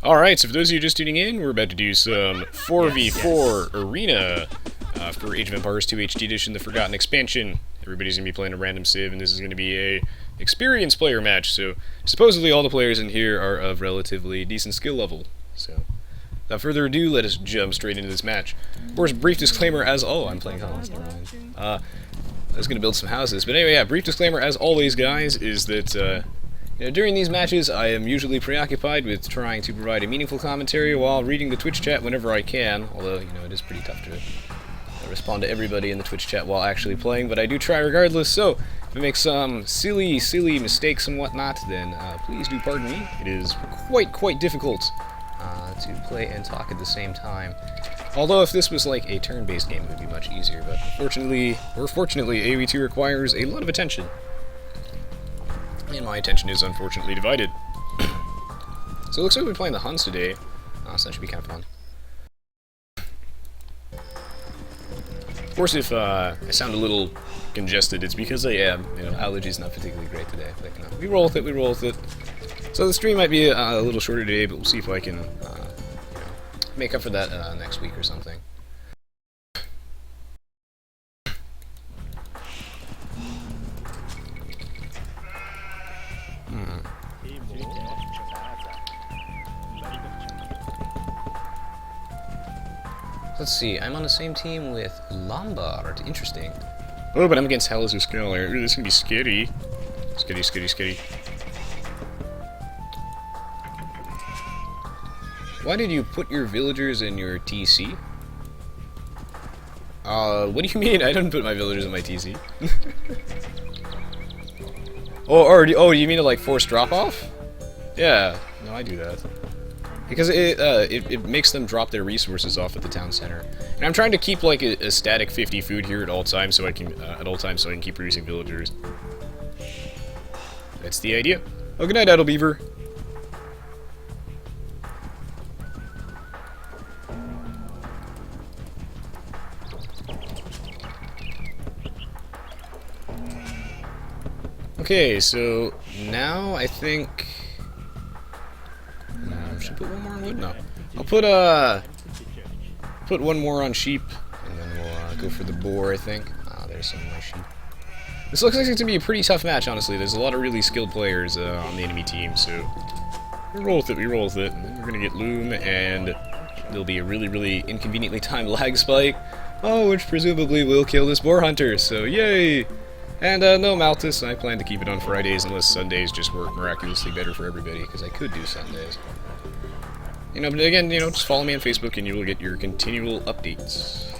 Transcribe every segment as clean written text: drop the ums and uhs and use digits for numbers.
Alright, so for those of you just tuning in, we're about to do some 4v4 arena for Age of Empires 2 HD Edition, the Forgotten Expansion. Everybody's going to be playing a random civ, and this is going to be a experienced player match, so supposedly all the players in here are of relatively decent skill level. So, without further ado, let us jump straight into this match. Of course, brief disclaimer as... Oh, I'm playing Huns, never mind. I was going to build some houses, but anyway, yeah, brief disclaimer as always, guys, is that... You know, during these matches, I am usually preoccupied with trying to provide a meaningful commentary while reading the Twitch chat whenever I can, although, you know, it is pretty tough to respond to everybody in the Twitch chat while actually playing, but I do try regardless, so if I make some silly mistakes and whatnot, then please do pardon me. It is quite difficult to play and talk at the same time. Although if this was like a turn-based game, it would be much easier, but unfortunately, or fortunately, Aoe2 requires a lot of attention. And my attention is unfortunately divided. So it looks like we're playing the Huns today, so that should be kind of fun. Of course, if I sound a little congested, it's because I am. You know, allergies not particularly great today. But, you know, we roll with it. So the stream might be a little shorter today, but we'll see if I can, you know, make up for that next week or something. Let's see, I'm on the same team with Lombard. Interesting. Oh, but I'm against Halazu Scholar. Ooh, this is gonna be scary. Scary. Why did you put your villagers in your TC? What do you mean? I didn't put my villagers in my TC. Oh, you mean to, like, force drop-off? Yeah, no, I do that. Because it makes them drop their resources off at the town center, and I'm trying to keep like a static 50 food here at all times, so I can keep producing villagers. That's the idea. Oh, good night, Idle Beaver. Okay, so now I think. Should I put one more on wood? No. I'll put one more on sheep, and then we'll go for the boar, I think. There's some of my sheep. This looks like it's going to be a pretty tough match, honestly. There's a lot of really skilled players on the enemy team, so we roll with it, and then we're going to get Loom, and there'll be a really inconveniently timed lag spike, which presumably will kill this boar hunter, so yay! And no Malthus, I plan to keep it on Fridays unless Sundays just work miraculously better for everybody, because I could do Sundays. You know, but again, you know, just follow me on Facebook and you will get your continual updates.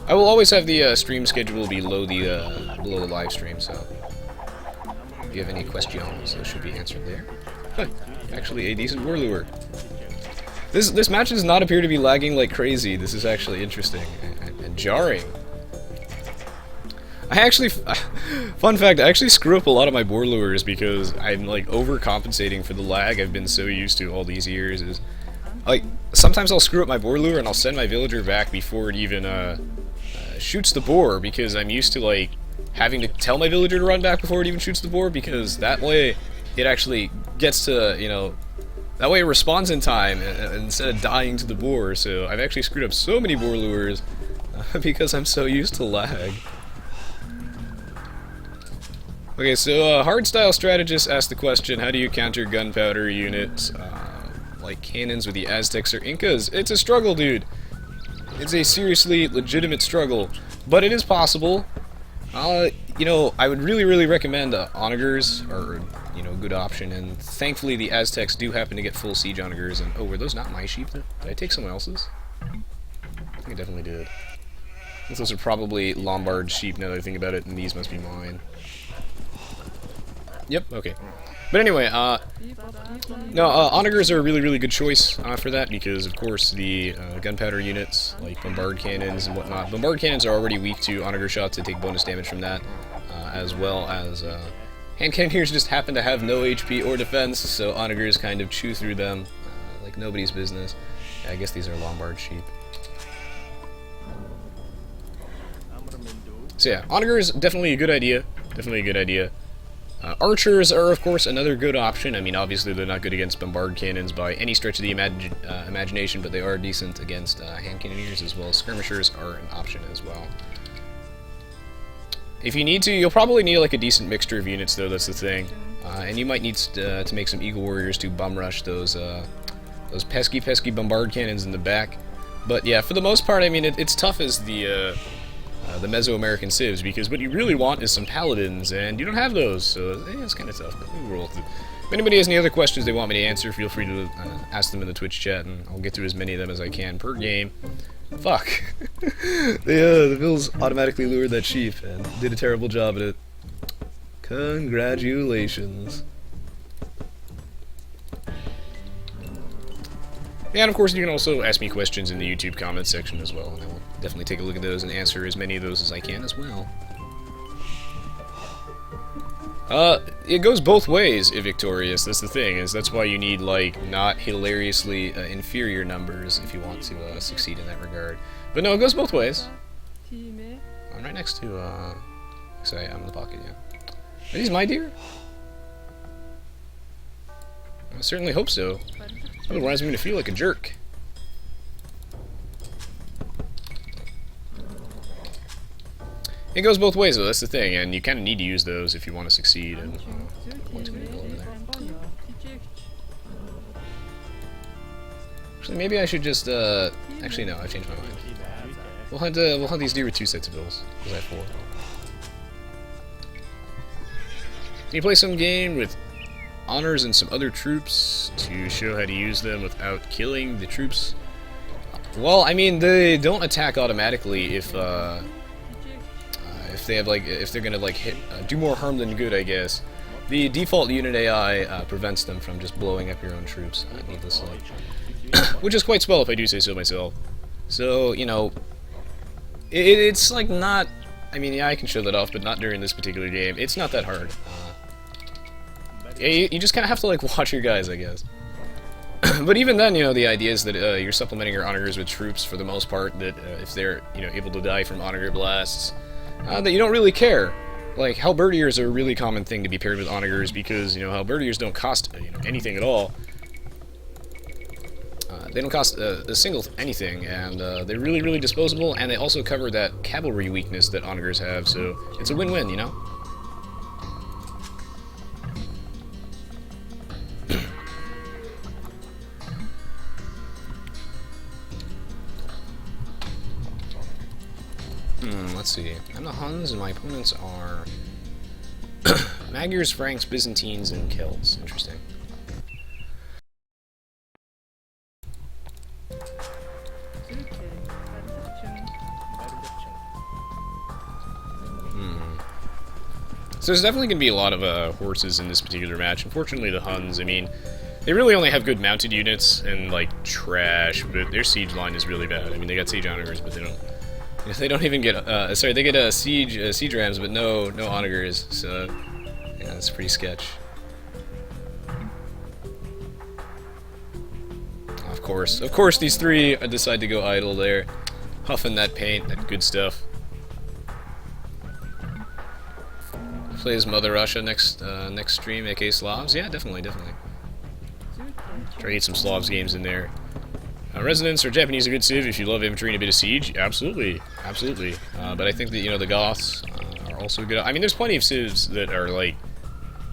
I will always have the stream schedule below the live stream, so if you have any questions, those should be answered there. Huh, actually a decent war lure. This match does not appear to be lagging like crazy. This is actually interesting and jarring. I actually, fun fact, I actually screw up a lot of my boar lures because I'm like overcompensating for the lag I've been so used to all these years. Is like sometimes I'll screw up my boar lure and I'll send my villager back before it even shoots the boar, because I'm used to like having to tell my villager to run back before it even shoots the boar, because that way it actually gets to, you know, that way it responds in time instead of dying to the boar. So I've actually screwed up so many boar lures because I'm so used to lag. Okay, so Hardstyle Strategist asked the question, how do you counter gunpowder units like cannons with the Aztecs or Incas? It's a struggle, dude. It's a seriously legitimate struggle, but it is possible. You know, I would really recommend onagers are, you know, a good option, and thankfully the Aztecs do happen to get full siege onagers, and oh, were those not my sheep? Did I take someone else's? I think I definitely did. Those are probably Lombard sheep now that I think about it, and these must be mine. Yep, okay. But anyway, no, onagers are a really good choice for that, because of course the gunpowder units, like bombard cannons and whatnot, bombard cannons are already weak to onager shots that take bonus damage from that, as well as hand cannoneers just happen to have no HP or defense, so onagers kind of chew through them like nobody's business. Yeah, I guess these are Lombard sheep. So yeah, Onagers, definitely a good idea. Definitely a good idea. Archers are, of course, another good option. I mean, obviously they're not good against bombard cannons by any stretch of the imagination, but they are decent against hand cannoneers as well. Skirmishers are an option as well. If you need to, you'll probably need like a decent mixture of units, though. That's the thing. And you might need to make some Eagle Warriors to bum rush those pesky bombard cannons in the back. But yeah, for the most part, I mean, it's tough as the Mesoamerican civs, because what you really want is some Paladins, and you don't have those, so yeah, it's kind of tough, but we'll roll with it. If anybody has any other questions they want me to answer, feel free to ask them in the Twitch chat, and I'll get through as many of them as I can per game. Fuck. The Bills automatically lured that sheep, and did a terrible job at it. Congratulations. And of course, you can also ask me questions in the YouTube comments section as well, and I will definitely take a look at those and answer as many of those as I can as well. It goes both ways, Victorious. That's the thing, that's why you need, like, not hilariously inferior numbers if you want to succeed in that regard. But no, it goes both ways. I'm right next to, sorry, I'm in the pocket, yeah. Are these my deer? I certainly hope so. Otherwise, I'm going to feel like a jerk. It goes both ways, though. That's the thing, and you kind of need to use those if you want to succeed. And what's going to go over there? Actually, maybe I should just. Actually, no. I've changed my mind. We'll hunt these deer with 2 sets of bills. Because I have 4. Can you play some game with honors and some other troops to show how to use them without killing the troops? Well, I mean, they don't attack automatically if they have, like, if they're gonna, like, do more harm than good, I guess. The default unit AI prevents them from just blowing up your own troops needlessly, which is quite swell if I do say so myself. So, you know, it's like not. I mean, yeah, I can show that off, but not during this particular game. It's not that hard. You just kind of have to, like, watch your guys, I guess. But even then, you know, the idea is that you're supplementing your onagers with troops for the most part, that if they're, you know, able to die from onager blasts, that you don't really care. Like, halberdiers are a really common thing to be paired with onagers because, you know, halberdiers don't cost, you know, anything at all. They don't cost a single anything, and they're really, really disposable, and they also cover that cavalry weakness that onagers have, so it's a win-win, you know? Let's see. I'm the Huns, and my opponents are Magyars, Franks, Byzantines, and Celts. Interesting. So there's definitely going to be a lot of horses in this particular match. Unfortunately, the Huns, I mean, they really only have good mounted units and, like, trash, but their siege line is really bad. I mean, they got siege onagers, but they don't even get, sorry, they get siege rams, but no onagers, so, yeah, that's pretty sketch. Of course, these 3 decide to go idle there, huffing that paint, that good stuff. Play as Mother Russia next stream, aka Slavs. Yeah, definitely. Try to get some Slavs games in there. Residents or Japanese are good civ if you love infantry and a bit of siege. Absolutely. But I think that, you know, the Goths are also good. I mean, there's plenty of civs that are, like,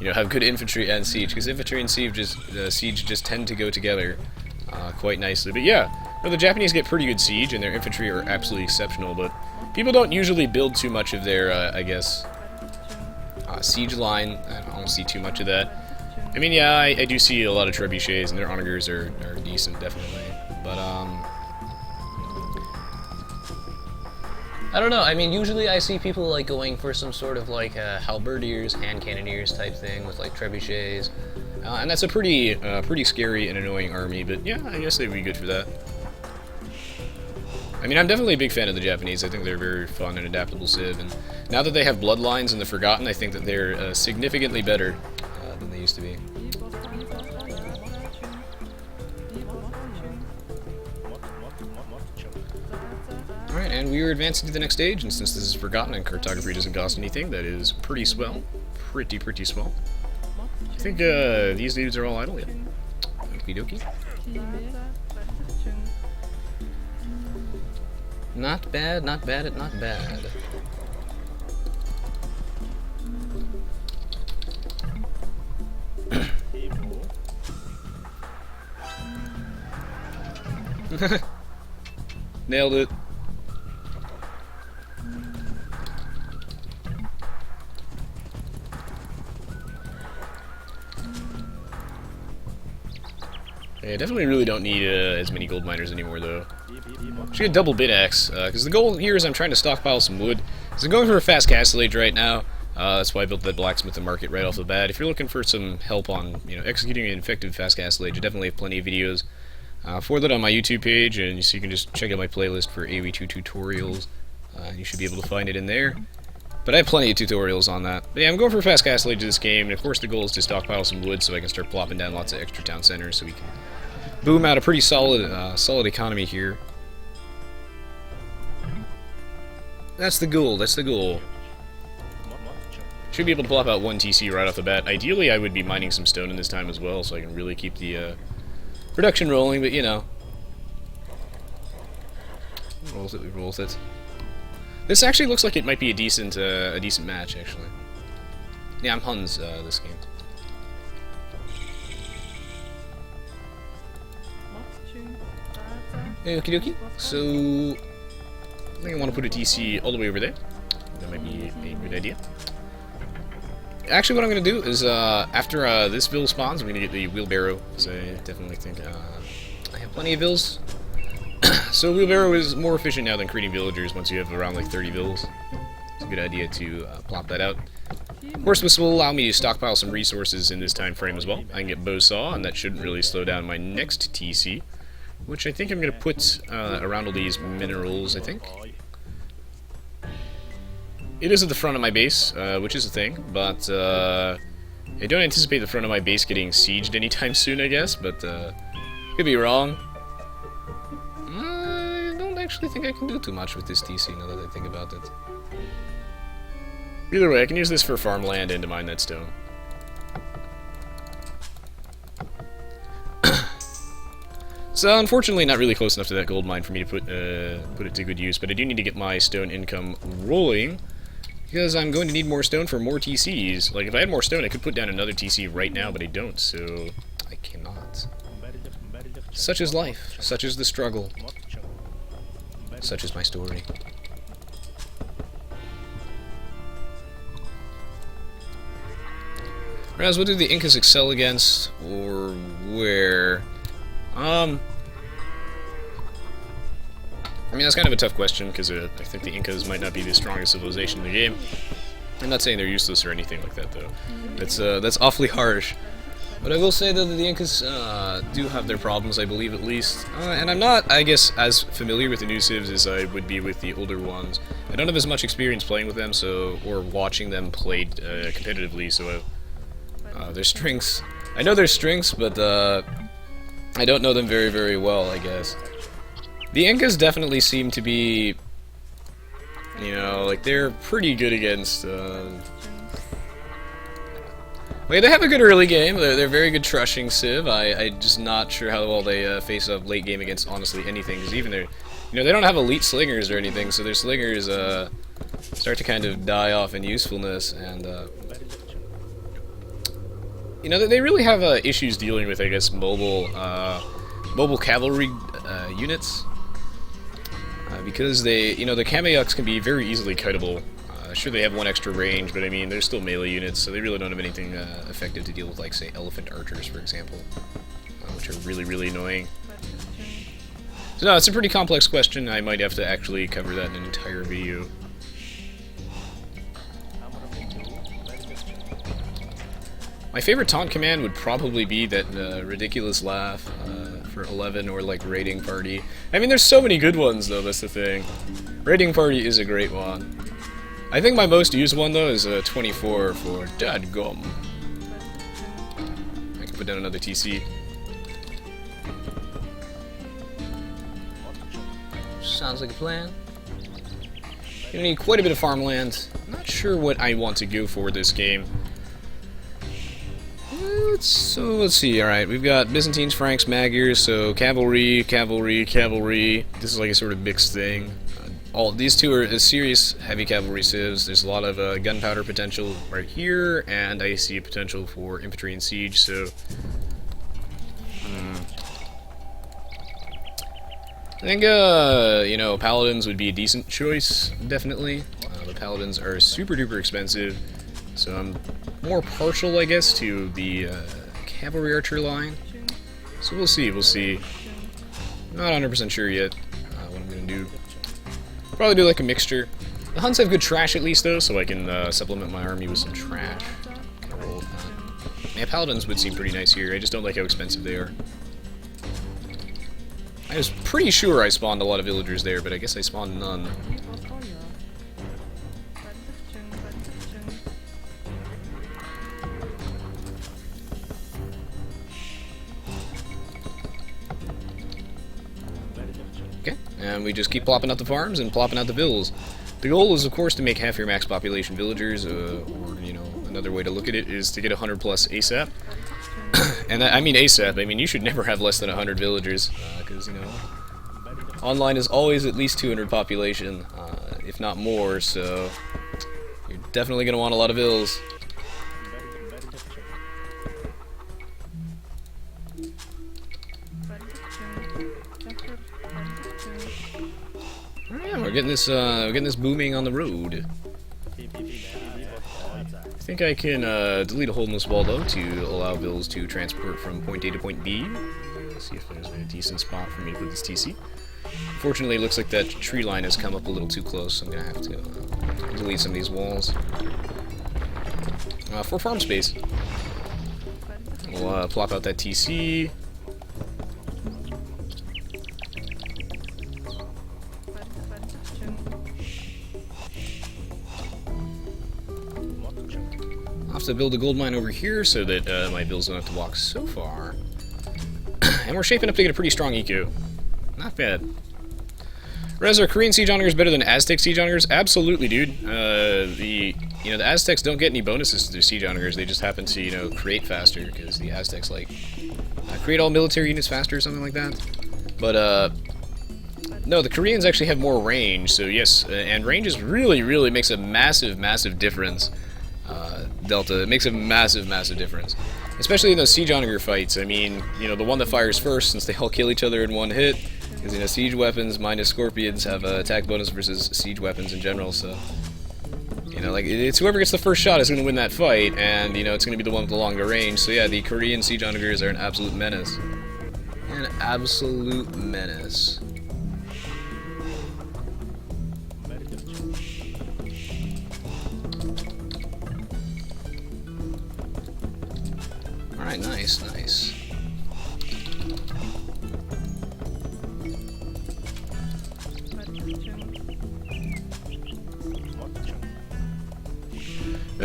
you know, have good infantry and siege, because infantry and siege just tend to go together quite nicely. But yeah, no, the Japanese get pretty good siege, and their infantry are absolutely exceptional. But people don't usually build too much of their, I guess, siege line. I don't see too much of that. I mean, yeah, I do see a lot of trebuchets, and their onagers are decent, definitely. But, I don't know, I mean, usually I see people, like, going for some sort of, like, halberdiers, hand cannoneers type thing with, like, trebuchets. And that's a pretty scary and annoying army, but yeah, I guess they'd be good for that. I mean, I'm definitely a big fan of the Japanese. I think they're very fun and adaptable civ, and now that they have Bloodlines in the Forgotten, I think that they're significantly better than they used to be. Alright, And we are advancing to the next stage, and since this is forgotten and cartography doesn't cost anything, that is pretty swell. Pretty swell. I think these dudes are all idle yet. Okie dokie. Not bad, not bad, not bad. Nailed it. Yeah, definitely really don't need as many gold miners anymore, though. Should get double bit axe, because the goal here is I'm trying to stockpile some wood. So I'm going for a fast castle age right now. That's why I built that blacksmith and market right off the bat. If you're looking for some help on, executing an effective fast castle age, I definitely have plenty of videos for that on my YouTube page, and so you can just check out my playlist for Aoe2 tutorials. You should be able to find it in there. But I have plenty of tutorials on that. But yeah, I'm going for a fast castle age of this game, and of course the goal is to stockpile some wood so I can start plopping down lots of extra town centers so we can boom out a pretty solid, solid economy here. That's the goal, that's the goal. Should be able to plop out 1 TC right off the bat. Ideally, I would be mining some stone in this time as well, so I can really keep the production rolling, but rolls it, we rolls it. This actually looks like it might be a decent match, actually. Yeah, I'm Huns, this game. Okie dokie. So, I think I want to put a TC all the way over there. That might be a good idea. Actually, what I'm going to do is, after this vill spawns, I'm going to get the wheelbarrow, because I definitely think I have plenty of vills. So wheelbarrow is more efficient now than creating villagers once you have around like 30 vills. It's a good idea to plop that out. Of course, this will allow me to stockpile some resources in this time frame as well. I can get bow saw, and that shouldn't really slow down my next TC, which I think I'm going to put around all these minerals, I think. It is at the front of my base, which is a thing, but I don't anticipate the front of my base getting sieged anytime soon, I guess, but could be wrong. I don't actually think I can do too much with this TC now that I think about it. Either way, I can use this for farmland and to mine that stone. So, unfortunately, not really close enough to that gold mine for me to put it to good use, but I do need to get my stone income rolling, because I'm going to need more stone for more TCs. Like, if I had more stone, I could put down another TC right now, but I don't, so I cannot. Such is life. Such is the struggle. Such is my story. Whereas, what do the Incas excel against, or where? I mean, that's kind of a tough question, because I think the Incas might not be the strongest civilization in the game. I'm not saying they're useless or anything like that, though. That's awfully harsh. But I will say, though, that the Incas do have their problems, I believe, at least. And I'm not, I guess, as familiar with the new civs as I would be with the older ones. I don't have as much experience playing with them, or watching them played competitively, so their strengths... I know their strengths, but I don't know them very, very well, I guess. The Incas definitely seem to be, like, they're pretty good against, Wait, they have a good early game. They're very good trushing civ. I'm just not sure how well they face up late game against honestly anything. Because even their, they don't have elite slingers or anything, so their slingers start to kind of die off in usefulness, and they really have issues dealing with, I guess, mobile cavalry units, because the Kameyuks can be very easily kiteable. Sure, they have 1 extra range, but I mean, they're still melee units, so they really don't have anything effective to deal with, like, say, elephant archers, for example, which are really, really annoying. So no, it's a pretty complex question. I might have to actually cover that in an entire video. My favorite taunt command would probably be that ridiculous laugh for 11, or like raiding party. I mean, there's so many good ones, though, that's the thing. Raiding party is a great one. I think my most used one, though, is 24 for dadgum. I can put down another TC. Sounds like a plan. Gonna need quite a bit of farmland. Not sure what I want to go for this game. Let's see. Alright, we've got Byzantines, Franks, Magyars, so cavalry. This is like a sort of mixed thing. All these two are serious heavy cavalry civs. There's a lot of gunpowder potential right here, and I see a potential for infantry and siege, so... I think, you know, Paladins would be a decent choice, definitely. The Paladins are super duper expensive, so I'm more partial, I guess, to the Cavalry Archer line. So we'll see. Not 100% sure yet what I'm going to do. Probably do like a mixture. The Huns have good trash at least, though, so I can supplement my army with some trash. Kind of roll with that. Yeah, Paladins would seem pretty nice here. I just don't like how expensive they are. I was pretty sure I spawned a lot of villagers there, but I guess I spawned none. Okay, and we just keep plopping out the farms and plopping out the villas. The goal is, of course, to make half your max population villagers, or, you know, another way to look at it is to get 100 plus ASAP. And I mean ASAP, I mean you should never have less than 100 villagers, because, you know, online is always at least 200 population, if not more, so you're definitely going to want a lot of vills. Yeah, we're getting this booming on the road. I think I can delete a hole in this wall, though, to allow vills to transport from point A to point B. Let's see if there's a decent spot for me to put this TC. Unfortunately, it looks like that tree line has come up a little too close, so I'm going to have to delete some of these walls. For farm space, we'll plop out that TC. I'll have to build a gold mine over here so that my bills don't have to walk so far. And we're shaping up to get a pretty strong eco. Not bad. Rez, are Korean siege onagers better than Aztec siege onagers? Absolutely, dude. The Aztecs don't get any bonuses to their siege onagers. They just happen to, you know, create faster because the Aztecs like create all military units faster or something like that. But no, the Koreans actually have more range. So yes, and range is really makes a massive difference. Delta, it makes a massive difference, especially in those siege onager fights. I mean, you know, the one that fires first, since they all kill each other in one hit, because, you know, siege weapons minus scorpions have a attack bonus versus siege weapons in general. So, you know, like, it's whoever gets the first shot is going to win that fight, and, you know, it's going to be the one with the longer range. So yeah, the Korean siege onagers are an absolute menace. An absolute menace. Alright, nice.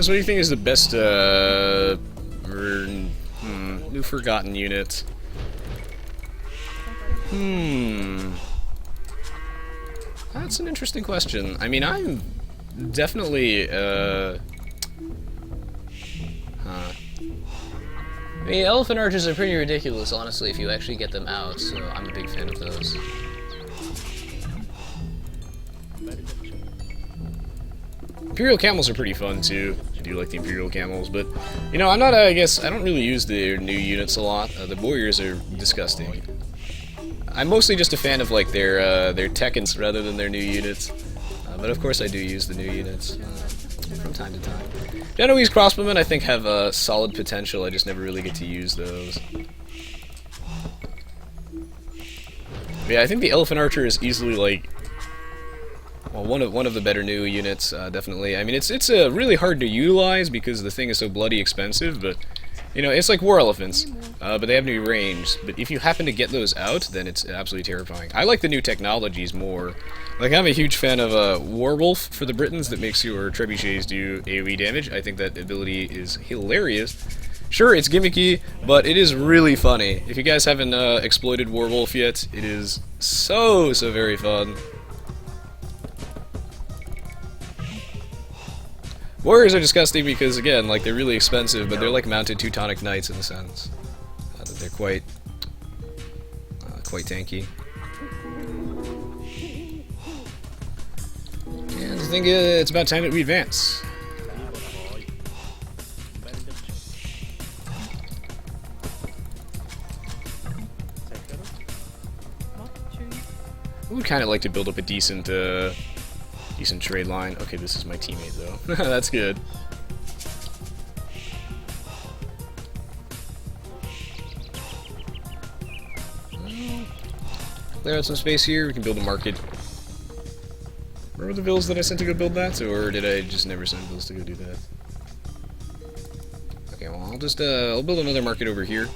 So what do you think is the best, new forgotten unit? That's an interesting question. I mean, I'm definitely, I mean, elephant archers are pretty ridiculous, honestly, if you actually get them out, so I'm a big fan of those. Imperial camels are pretty fun, too. I do like the Imperial camels, but, you know, I'm not, I guess, I don't really use their new units a lot. The warriors are disgusting. I'm mostly just a fan of, like, their Tekkens rather than their new units. But, of course, I do use the new units from time to time. Genoese crossbowmen, I think, have solid potential. I just never really get to use those. But yeah, I think the Elephant Archer is easily, like, well, one of the better new units, definitely. I mean, it's really hard to utilize because the thing is so bloody expensive, but, you know, it's like war elephants, but they have new range. But if you happen to get those out, then it's absolutely terrifying. I like the new technologies more. Like, I'm a huge fan of Warwolf for the Britons that makes your trebuchets do AoE damage. I think that ability is hilarious. Sure, it's gimmicky, but it is really funny. If you guys haven't exploited Warwolf yet, it is so very fun. Warriors are disgusting because, again, like, they're really expensive, but they're like mounted Teutonic Knights in a sense. That they're quite tanky. And I think it's about time that we advance. I would kind of like to build up a decent trade line. Okay, this is my teammate though. That's good. Clear out some space here. We can build a market. Where were the villas that I sent to go build that, or did I just never send villas to go do that? Okay, well I'll build another market over here.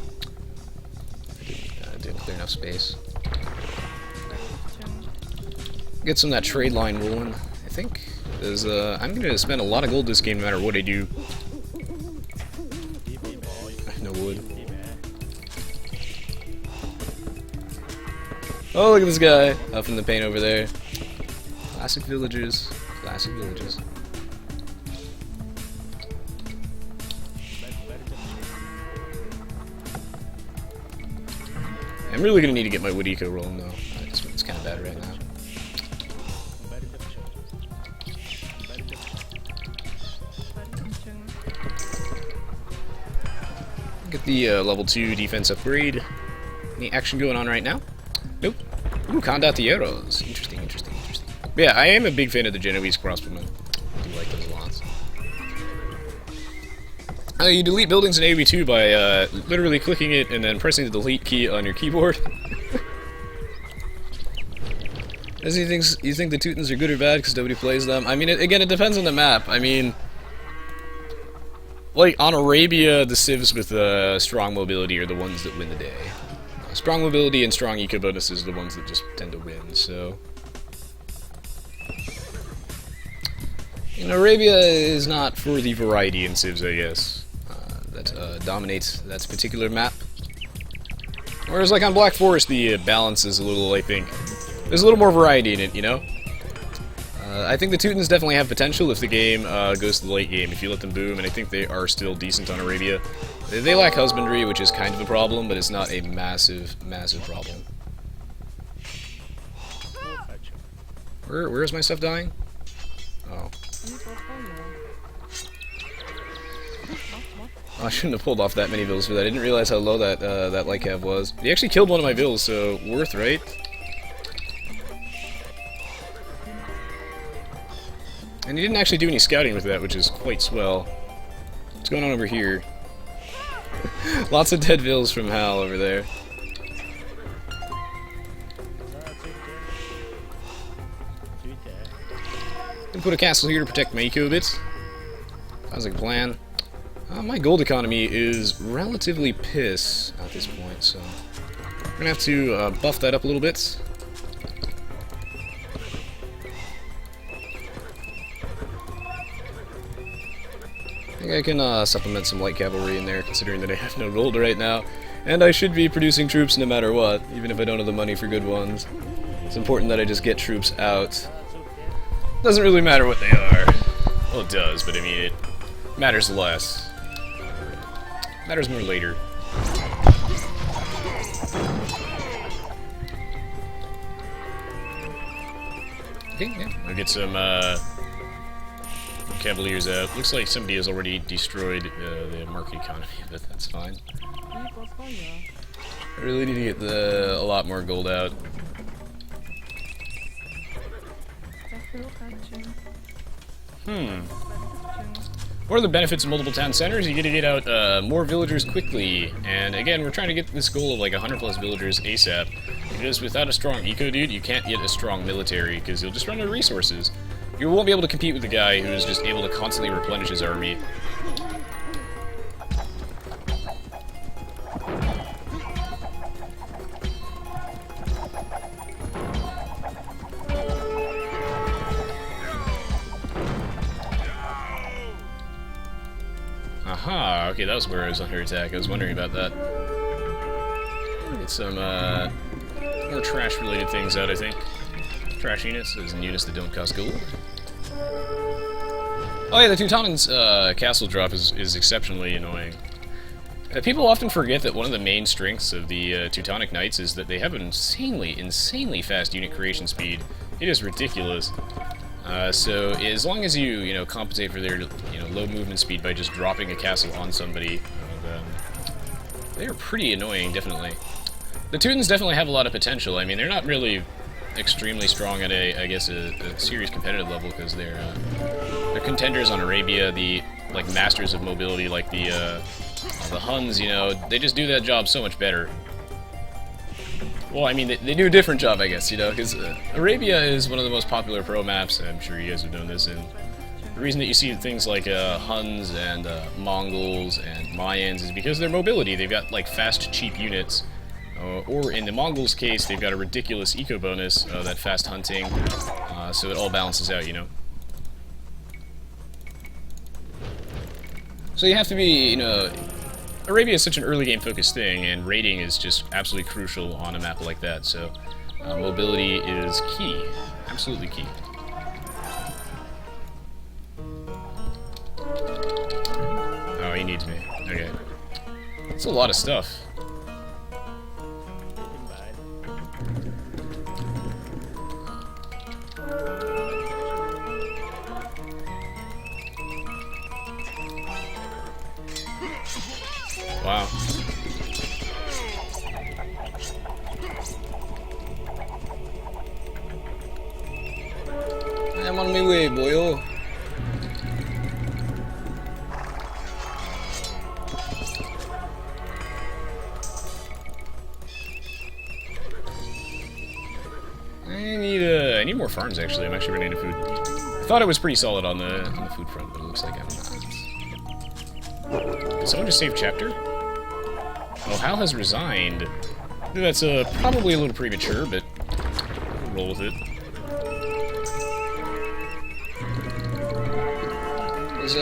I didn't clear enough space. Get some of that trade line rolling, I think. Because I'm gonna spend a lot of gold this game no matter what I do. No wood. Oh, look at this guy up in the paint over there. Classic villagers. Classic villagers. I'm really gonna need to get my wood eco rolling though. It's kind of bad right now. Get the level 2 defense upgrade. Any action going on right now? Nope. Ooh, Condotieros. Interesting, interesting, interesting. But yeah, I am a big fan of the Genoese crossbowmen. I do like those lots. You delete buildings in Aoe2 by literally clicking it and then pressing the delete key on your keyboard. Does you think the Teutons are good or bad because nobody plays them? I mean, again, it depends on the map. I mean, like, on Arabia, the civs with strong mobility are the ones that win the day. Strong mobility and strong eco bonuses are the ones that just tend to win, so... And Arabia is not for the variety in civs, I guess, that dominates that particular map. Whereas, like, on Black Forest, the balance is a little, I think... There's a little more variety in it, you know? I think the Teutons definitely have potential if the game goes to the late game, if you let them boom, and I think they are still decent on Arabia. They lack husbandry, which is kind of a problem, but it's not a massive, massive problem. Where is my stuff dying? Oh. I shouldn't have pulled off that many villas for that. I didn't realize how low that light cav was. He actually killed one of my villas, so worth, right? And he didn't actually do any scouting with that, which is quite swell. What's going on over here? Lots of dead vills from Hal over there. Gonna put a castle here to protect my eco bits. Sounds like a plan. My gold economy is relatively piss at this point, so we're gonna have to buff that up a little bit. I think I can supplement some light cavalry in there, considering that I have no gold right now. And I should be producing troops no matter what, even if I don't have the money for good ones. It's important that I just get troops out. Doesn't really matter what they are. Well, it does, but I mean, it matters less. Matters more later. Okay, yeah, I'll get some, Cavaliers out. Looks like somebody has already destroyed the market economy, but that's fine. I really need to get a lot more gold out. What are the benefits of multiple town centers? You get to get out more villagers quickly, and again, we're trying to get this goal of like 100 plus villagers ASAP, because without a strong eco dude, you can't get a strong military, because you'll just run out of resources. You won't be able to compete with the guy who is just able to constantly replenish his army. Aha, okay, that was where I was under attack. I was wondering about that. Get some more trash-related things out, I think. Trash units, those units that don't cost gold. Oh yeah, the Teutonans castle drop is exceptionally annoying. People often forget that one of the main strengths of the Teutonic Knights is that they have an insanely fast unit creation speed. It is ridiculous. So as long as you compensate for their low movement speed by just dropping a castle on somebody, they are pretty annoying, definitely. The Teutons definitely have a lot of potential. I mean, they're not really extremely strong at a serious competitive level because they're contenders on Arabia, the masters of mobility, like the Huns. They just do that job so much better. Well, I mean, they do a different job, I guess, because Arabia is one of the most popular pro maps. I'm sure you guys have known this, and the reason that you see things like Huns and Mongols and Mayans is because of their mobility. They've got fast, cheap units. Or in the Mongols' case, they've got a ridiculous eco bonus, that fast hunting, so it all balances out, So you have to be, Arabia is such an early game focused thing, and raiding is just absolutely crucial on a map like that, so mobility is key. Absolutely key. Oh, he needs me. Okay. That's a lot of stuff. Wow. I'm on my way, boyo. I need more farms, actually. I'm actually running out of food. I thought it was pretty solid on the food front, but it looks like I'm not. Did someone just save chapter? Oh, Hal has resigned. That's probably a little premature, but we'll roll with it. Because,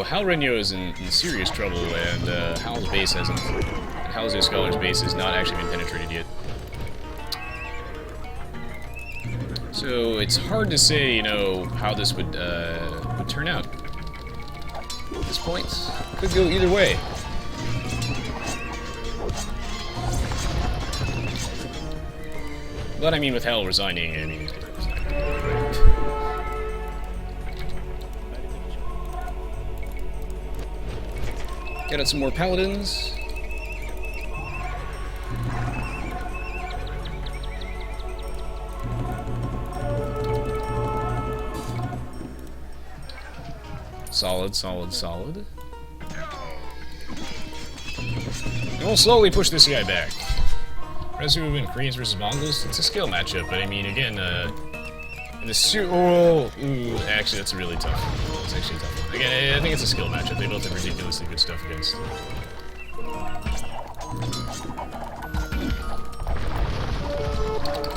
Hal Renyo is in serious trouble, and Hal's base hasn't. Hal's Scholar's base has not actually been penetrated yet. So it's hard to say, how this would turn out. At this point, could go either way. But I mean, with Hal resigning, I mean, he's gonna resign. Get out some more Paladins. Solid, solid, solid. And we'll slowly push this guy back. Resu win Koreans versus Mongols. It's a skill matchup, but I mean, again, in the actually, that's really tough. That's actually a tough one. Again, I think it's a skill matchup. They both have ridiculously good stuff against.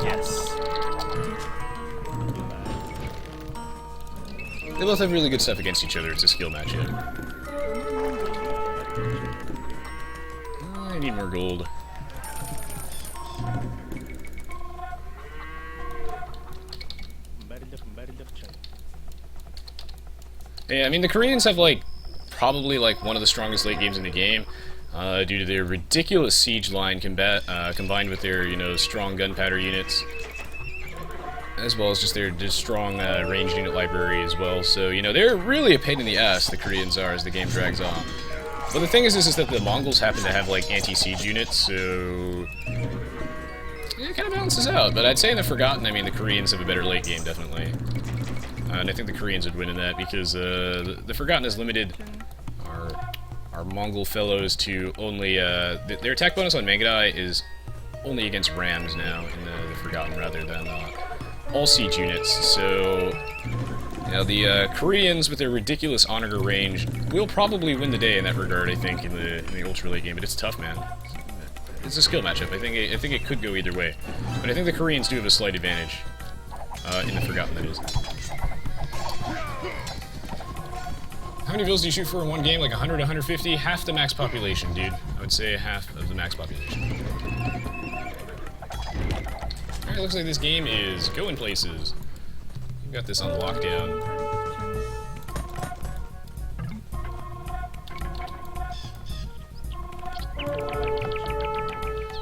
Yes. They both have really good stuff against each other. It's a skill matchup. I need more gold. Yeah, I mean, the Koreans have, probably, one of the strongest late games in the game, due to their ridiculous siege line combined with their, strong gunpowder units, as well as just their strong ranged unit library as well. So, they're really a pain in the ass, the Koreans are, as the game drags on. But the thing is that the Mongols happen to have, anti-siege units, so it kind of balances out. But I'd say in the Forgotten, I mean, the Koreans have a better late game, definitely. And I think the Koreans would win in that because the Forgotten has limited our Mongol fellows to only their attack bonus on Mangadai is only against rams now in the Forgotten rather than all siege units. So the Koreans with their ridiculous Onager range will probably win the day in that regard. I think in the ultra late game, but it's tough, man. It's a skill matchup. I think it could go either way, but I think the Koreans do have a slight advantage in the Forgotten, that is. How many vills do you shoot for in one game? 100, 150? Half the max population, dude. I would say half of the max population. Alright, looks like this game is going places. We've got this on lockdown.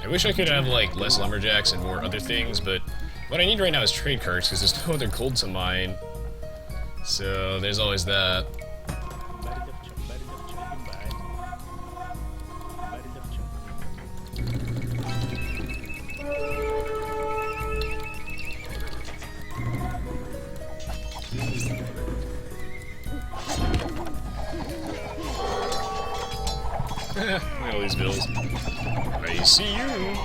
I wish I could have, like, less lumberjacks and more other things, but what I need right now is trade carts, because there's no other gold to mine. So, there's always that. Look at all these bills. I see you.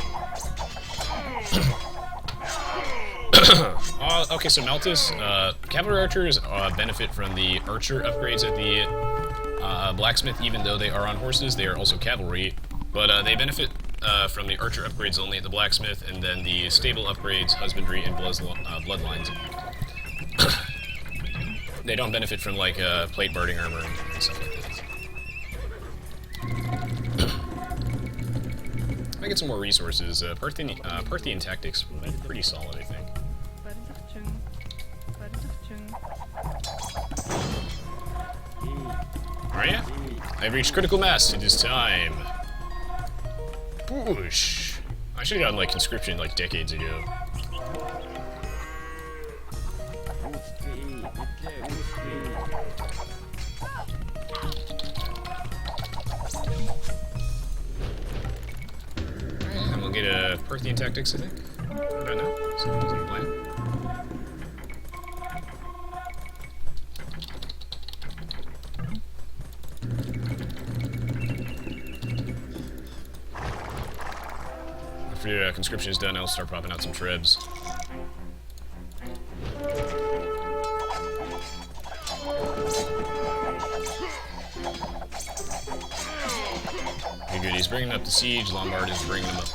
Okay, so Malthus, Cavalry Archers benefit from the archer upgrades at the blacksmith, even though they are on horses. They are also cavalry, but they benefit from the archer upgrades only at the blacksmith, and then the stable upgrades, husbandry, and bloodlines. They don't benefit from, like, plate barding armor and stuff like that. If I get some more resources, Parthian tactics will be pretty solid, I think. Alright, I've reached critical mass. It is time. Boosh. I should have gotten, like, conscription, like, decades ago. And we'll get a Parthian tactics, I think. I don't know. So we'll take a plan. After conscription is done, I'll start popping out some trebs. Good, good. He's bringing up the siege. Lombard is bringing them up.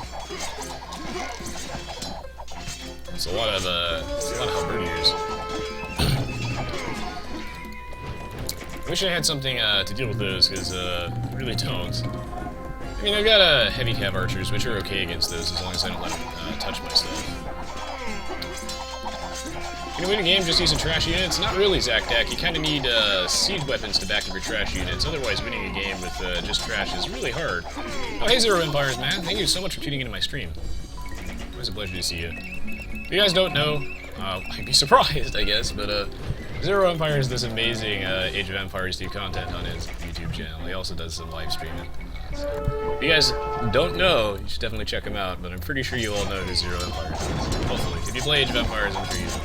It's a lot of halberdiers. I wish I had something to deal with those, because I really don't. I mean, I've got heavy cav archers, which are okay against those as long as I don't let them touch my stuff. You can win a game just using trash units? Not really, Zakdak. You kind of need siege weapons to back up your trash units. Otherwise, winning a game with just trash is really hard. Oh, hey, Zero Empires, man. Thank you so much for tuning into my stream. Always a pleasure to see you. If you guys don't know, I'd be surprised, I guess, but Zero Empires does amazing Age of Empires 2 content on his YouTube channel. He also does some live streaming. So, if you guys don't know, you should definitely check him out, but I'm pretty sure you all know who Zero Empires is. Hopefully. If you play Age of Empires, I'm sure you know.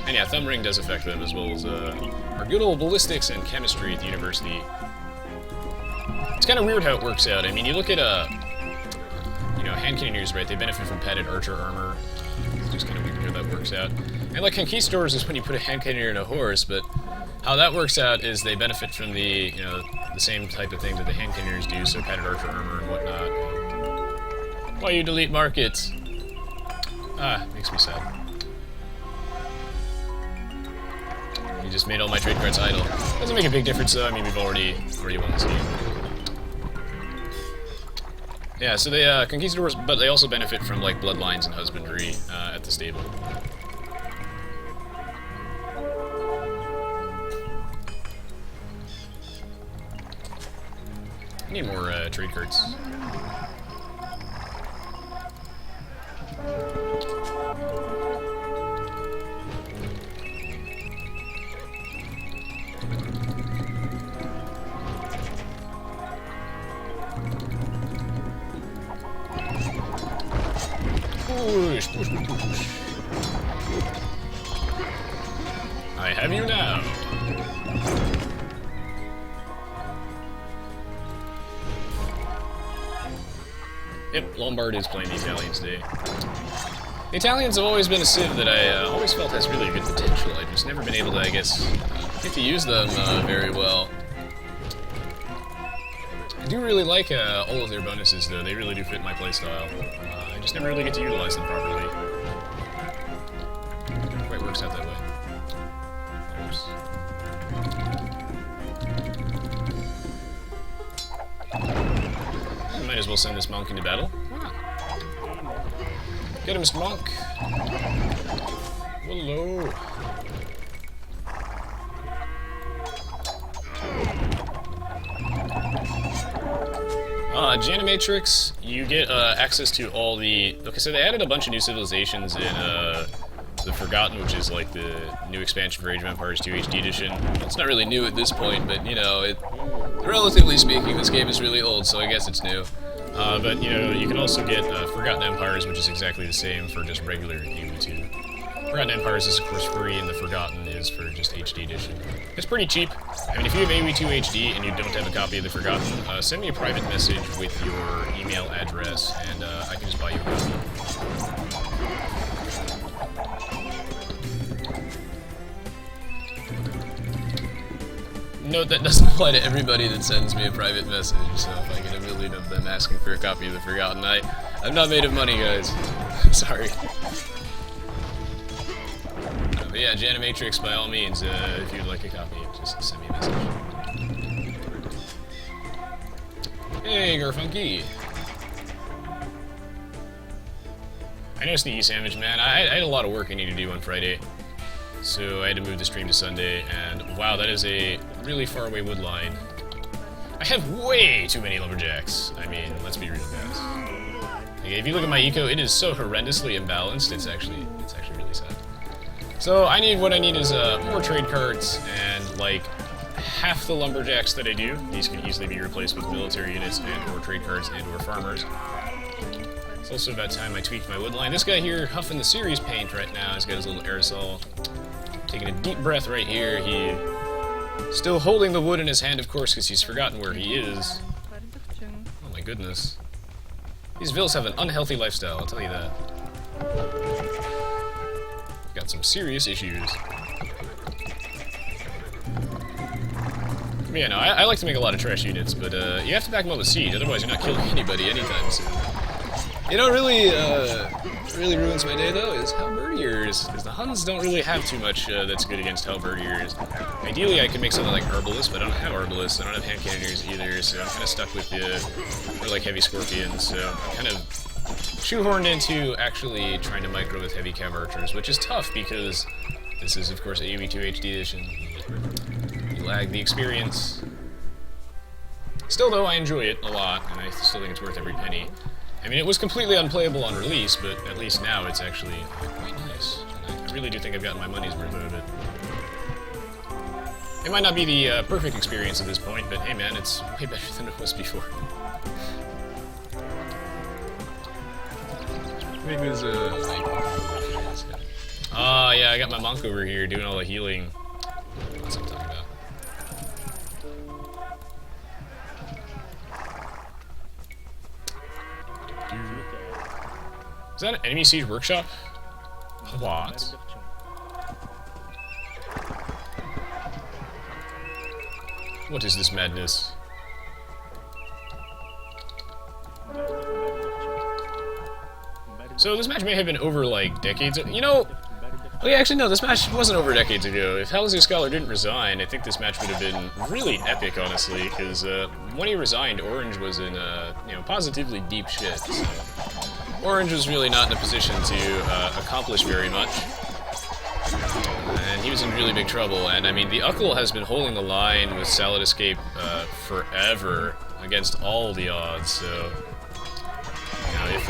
And yeah, Thumb Ring does affect them, as well as our good old ballistics and chemistry at the university. It's kind of weird how it works out. I mean, you look at, you know, hand cannoneers, right? They benefit from padded archer armor. It's just kind of weird how that works out. And like conquistadors is when you put a hand cannoneer in a horse, but how that works out is they benefit from the, you know, the same type of thing that the hand cannoneers do, so padded archer armor and whatnot. Why you delete markets? Ah, makes me sad. You just made all my trade cards idle. Doesn't make a big difference though. I mean, we've already won this game. Yeah, so they conquistadors, but they also benefit from like bloodlines and husbandry at the stable. I need more trade cards. Push, push, push, push. I have you now. Yep, Lombard is playing the Italians today. The Italians have always been a civ that I always felt has really good potential. I've just never been able to, I guess, get to use them very well. I do really like all of their bonuses, though. They really do fit my playstyle. I just never really get to utilize them properly. It quite works out that way. Oops. I might as well send this monk into battle. Get him, Mr. Monk. Hello. Janimatrix, you get access to all the... Okay, so they added a bunch of new civilizations in the Forgotten, which is like the new expansion for Age of Empires 2 HD Edition. Well, it's not really new at this point, but you know, relatively speaking, this game is really old, so I guess it's new. But you know, you can also get Forgotten Empires, which is exactly the same for just regular Aoe2. Forgotten Empires is of course free, and the Forgotten is for just HD Edition. It's pretty cheap. I mean, if you have Aoe2 HD and you don't have a copy of the Forgotten, send me a private message with your email address, and I can just buy you a copy. Note that doesn't apply to everybody that sends me a private message, so if I get a million of them asking for a copy of the Forgotten, I'm not made of money, guys. Sorry. But yeah, Janimatrix, by all means, if you'd like a copy, just send me a message. Hey, Garfunky! I noticed the e-sandwich, man. I had a lot of work I needed to do on Friday. So I had to move the stream to Sunday, and wow, that is a really far away wood line. I have way too many lumberjacks. I mean, let's be real, guys. Okay, if you look at my eco, it is so horrendously imbalanced. It's actually really sad. So what I need is more trade carts and like half the lumberjacks that I do. These can easily be replaced with military units and/or trade carts and/or farmers. It's also about time I tweaked my wood line. This guy here, huffing the series paint right now. He's got his little aerosol. Taking a deep breath right here. He still holding the wood in his hand, of course, because he's forgotten where he is. Oh my goodness. These villas have an unhealthy lifestyle, I'll tell you that. Got some serious issues. Yeah, no, I like to make a lot of trash units, but you have to back them up with siege, otherwise you're not killing anybody anytime soon. You know, really ruins my day though is halberdiers, because the Huns don't really have too much that's good against halberdiers. Ideally, I could make something like arbalists, but I don't have arbalists. I don't have hand cannoneers either, so I'm kind of stuck with more like heavy scorpions. So I'm kind of shoehorned into actually trying to micro with heavy Cavalry Archers, which is tough because this is, of course, Aoe2 HD Edition. You lag the experience. Still, though, I enjoy it a lot, and I still think it's worth every penny. I mean, it was completely unplayable on release, but at least now it's actually quite nice. And I really do think I've gotten my money's worth out of it. It might not be the perfect experience at this point, but hey man, it's way better than it was before. Yeah, I got my monk over here doing all the healing. That's what I'm talking about. Is that an enemy siege workshop? What? What is this madness? So this match may have been over like decades ago. You know, oh yeah, actually no, this match wasn't over decades ago. If Halsey Scholar didn't resign, I think this match would have been really epic, honestly, because when he resigned, Orange was in you know, positively deep shit. So. Orange was really not in a position to accomplish very much, and he was in really big trouble. And I mean, the Uckle has been holding the line with Salad Escape forever against all the odds. So, you know, if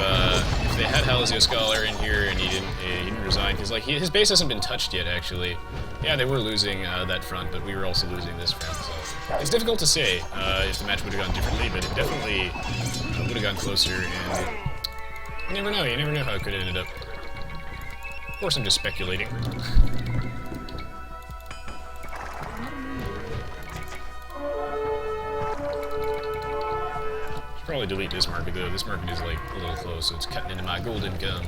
they had Halsey Scholar in here and he didn't resign, because like his base hasn't been touched yet. Actually, yeah, they were losing that front, but we were also losing this front. So it's difficult to say if the match would have gone differently, but it definitely would have gone closer. And you never know. You never know how it could have ended up. Of course, I'm just speculating. Should probably delete this market though. This market is like a little close, so it's cutting into my gold income.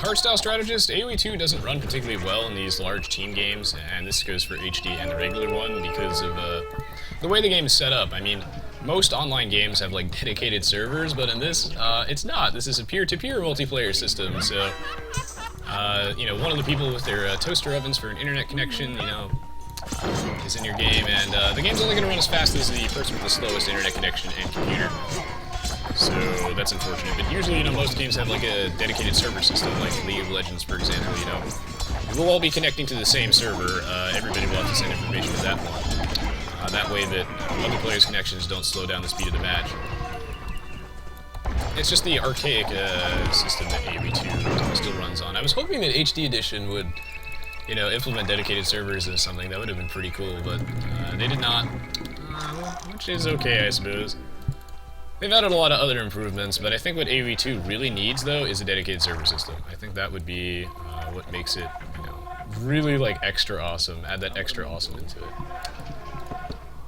Hardstyle strategist, Aoe2 doesn't run particularly well in these large team games, and this goes for HD and the regular one because of the way the game is set up. I mean, most online games have like dedicated servers, but in this, it's not. This is a peer-to-peer multiplayer system, so you know, one of the people with their toaster ovens for an internet connection, you know, is in your game, and the game's only going to run as fast as the person with the slowest internet connection and computer. so that's unfortunate. But usually, you know, most games have like a dedicated server system, like League of Legends, for example, you know. We'll all be connecting to the same server. Everybody will have to send information to that one. That way that other players' connections don't slow down the speed of the match. It's just the archaic system that Aoe2 still runs on. I was hoping that HD Edition would, you know, implement dedicated servers or something. That would have been pretty cool, but they did not. Which is okay, I suppose. They've added a lot of other improvements, but I think what Aoe2 really needs, though, is a dedicated server system. I think that would be what makes it, you know, really, like, extra awesome. Add that extra awesome into it.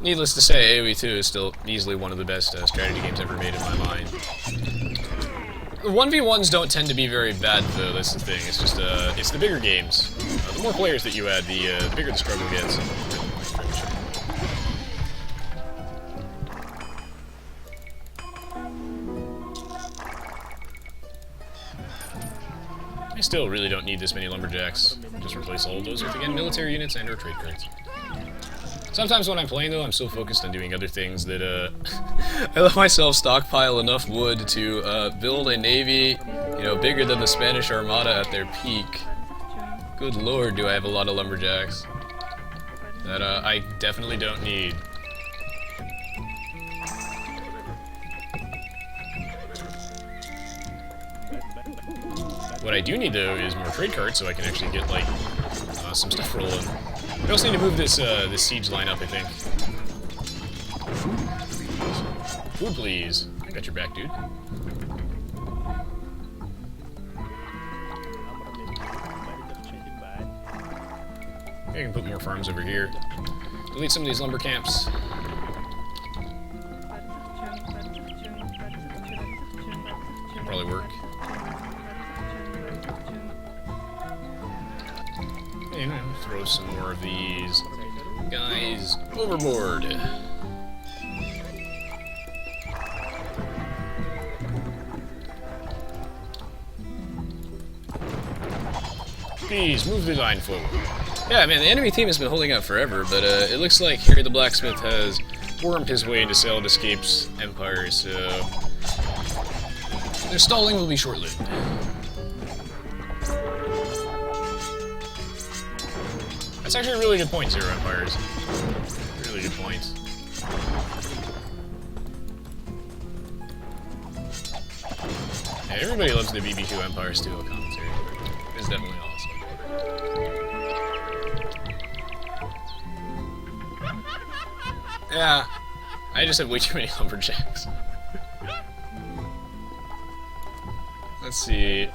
Needless to say, Aoe2 is still easily one of the best strategy games ever made in my mind. The 1v1s don't tend to be very bad, though, that's the thing. It's just, it's the bigger games. The more players that you add, the bigger the struggle gets. I still really don't need this many lumberjacks. Just replace all of those with, again, military units and or trade cards. Sometimes when I'm playing, though, I'm so focused on doing other things that, I let myself stockpile enough wood to, build a navy, you know, bigger than the Spanish Armada at their peak. Good lord, do I have a lot of lumberjacks. That, I definitely don't need. What I do need, though, is more trade cards so I can actually get, like, some stuff rolling. We also need to move this, this siege line up, I think. Food, please. I got your back, dude. I can put more farms over here. Delete some of these lumber camps. That'll probably work. And throw some more of these guys overboard. Please, move the line forward. Yeah, man, the enemy team has been holding out forever, but it looks like Harry the Blacksmith has wormed his way into Salad Escape's empire, so their stalling will be short-lived. That's actually a really good point, Zero Empires. Really good point. Yeah, everybody loves the BB2 Empire Steel commentary. It's definitely awesome. Yeah, I just have way too many lumberjacks. Let's see.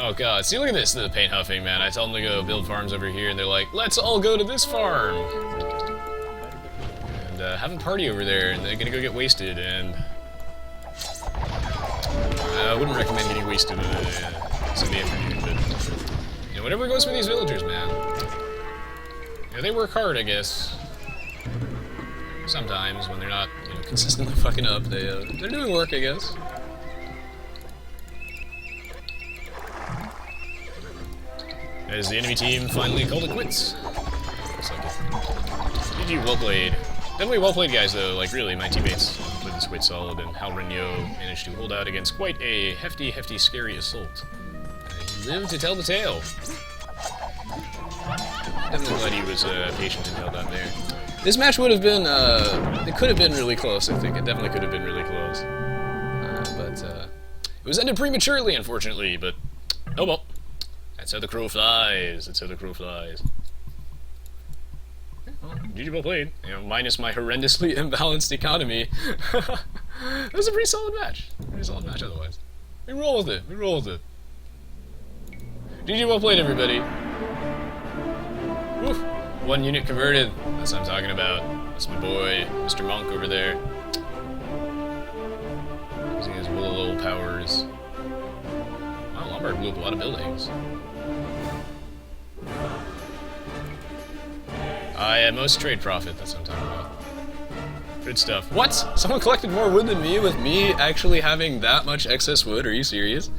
Oh god, see, look at this, the paint huffing, man. I tell them to go build farms over here, and they're like, let's all go to this farm! And have a party over there, and they're gonna go get wasted, and I wouldn't recommend getting wasted in Sunday afternoon, but, you know, whatever goes for these villagers, man. You know, they work hard, I guess. Sometimes, when they're not, you know, consistently fucking up, they're doing work, I guess. As the enemy team finally called it quits. Looks like it. GG, well played. Definitely well played, guys, though. Like, really, my teammates played this quite solid, and Hal Renyo managed to hold out against quite a hefty, scary assault. He lived to tell the tale. Definitely glad he was patient and held out there. This match would have been, it could have been really close, I think. It definitely could have been really close. But it was ended prematurely, unfortunately, but oh well. That's how the crow flies. That's how the crow flies. Well, GG, well played. You know, minus my horrendously imbalanced economy. That was a pretty solid match. Pretty solid match otherwise. We roll with it. We roll with it. GG, well played, everybody. Woof. 1 unit converted. That's what I'm talking about. That's my boy, Mr. Monk over there. Using his little powers. Wow, Lombard blew up a lot of buildings. Most trade profit, that's what I'm talking about. Good stuff. What? Someone collected more wood than me with me actually having that much excess wood? Are you serious?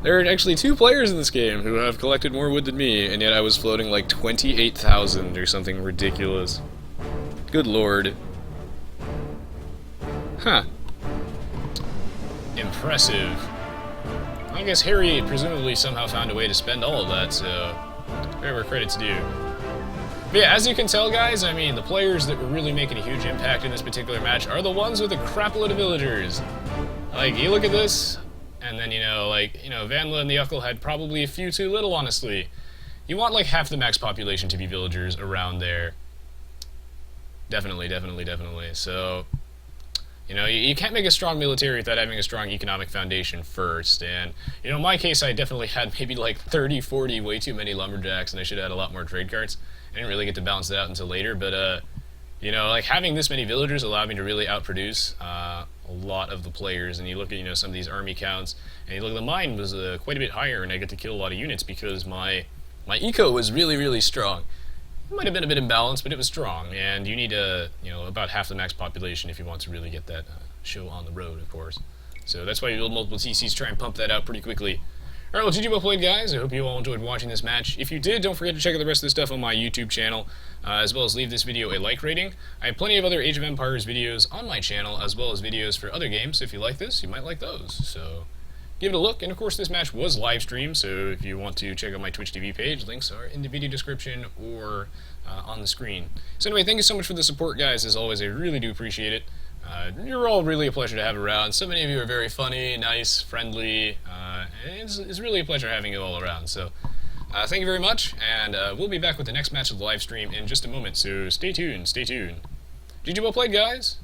There are actually 2 players in this game who have collected more wood than me, and yet I was floating like 28,000 or something ridiculous. Good lord. Huh. impressive. I guess Harry presumably somehow found a way to spend all of that, so whatever credit's due. But yeah, as you can tell, guys, I mean, the players that were really making a huge impact in this particular match are the ones with a crapload of villagers. Like, you look at this, and then, Vanla and the Uckle had probably a few too little, honestly. You want, like, half the max population to be villagers around there. Definitely. So, you can't make a strong military without having a strong economic foundation first. And, in my case, I definitely had maybe like 30, 40, way too many lumberjacks, and I should have had a lot more trade carts. I didn't really get to balance that out until later, but, like having this many villagers allowed me to really outproduce a lot of the players. And you look at, some of these army counts, and you look at mine was quite a bit higher, and I get to kill a lot of units because my eco was really strong. It might have been a bit imbalanced, but it was strong, and you need about half the max population if you want to really get that show on the road, of course. So that's why you build multiple TCs, try and pump that out pretty quickly. Alright, well, GG well played, guys. I hope you all enjoyed watching this match. If you did, don't forget to check out the rest of the stuff on my YouTube channel, as well as leave this video a like rating. I have plenty of other Age of Empires videos on my channel, as well as videos for other games, so if you like this, you might like those. So give it a look, and of course this match was live streamed, so if you want to check out my Twitch TV page, links are in the video description or on the screen. So anyway, thank you so much for the support, guys. As always, I really do appreciate it. You're all really a pleasure to have around. So many of you are very funny, nice, friendly, and it's really a pleasure having you all around. So thank you very much, and we'll be back with the next match of the live stream in just a moment, so stay tuned. GG well played, guys.